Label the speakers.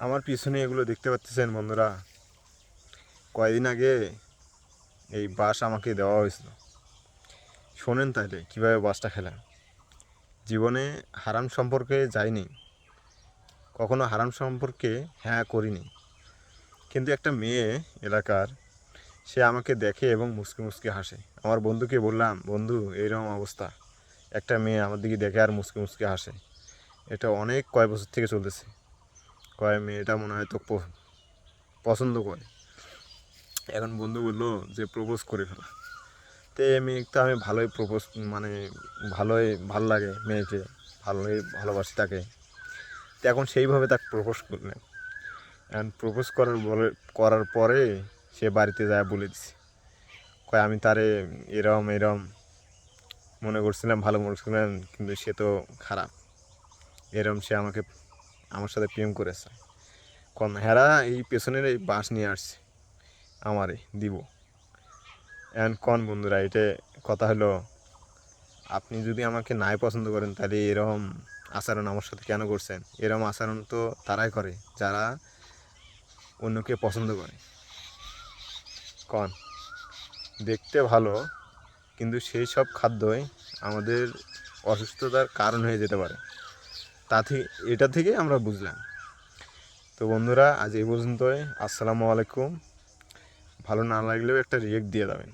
Speaker 1: আমার পিছনে এগুলো দেখতে পাচ্ছেন বন্ধুরা, কয়েকদিন আগে এই বাঁশ আমাকে দেওয়া হয়েছিল। শোনেন তাহলে কীভাবে বাঁশটা খেলাম। জীবনে হারাম সম্পর্কে যাইনি, কখনো হারাম সম্পর্কে হ্যাঁ করিনি, কিন্তু একটা মেয়ে এলাকার, সে আমাকে দেখে এবং মুচকি মুচকি হাসে। আমার বন্ধুকে বললাম, বন্ধু এইরকম অবস্থা, একটা মেয়ে আমার দিকে দেখে আর মুচকি মুচকি হাসে, এটা অনেক কয় বছর থেকে চলতেছে। কয় মেয়েটা মনে হয় তো পছন্দ করে। এখন বন্ধু বললো যে প্রপোজ করে ফেলা। তো এই মেয়ে তো আমি ভালোই প্রপোজ, মানে ভালোই ভালো লাগে মেয়েকে, ভালোই ভালোবাসি তাকে। তো এখন সেইভাবে তাকে প্রপোজ করলেন। এখন প্রপোজ করার পরে সে বাড়িতে যায় বলে দিছে, কয় আমি তারে এরম এরম মনে করছিলাম, ভালো মনে করছিলাম, কিন্তু সে তো খারাপ, এরম সে আমার সাথে প্রেম করেছে। কন হেরা এই পেছনের এই বাঁশ নিয়ে আসছে আমারে দিব। এখন কন বন্ধুরা, এটা কথা হলো, আপনি যদি আমাকে নাই পছন্দ করেন তাহলে এরকম আচরণ আমার সাথে কেন করছেন? এরকম আচরণ তো তারাই করে যারা অন্যকে পছন্দ করে। কন দেখতে ভালো, কিন্তু সেই সব খাদ্যই আমাদের অসুস্থতার কারণ হয়ে যেতে পারে। এটা থেকে আমরা বুঝলাম। তো বন্ধুরা, আজ এই পর্যন্তই। আসসালামু আলাইকুম। ভালো না লাগলেও একটা রিয়েক্ট দিয়ে দেবেন।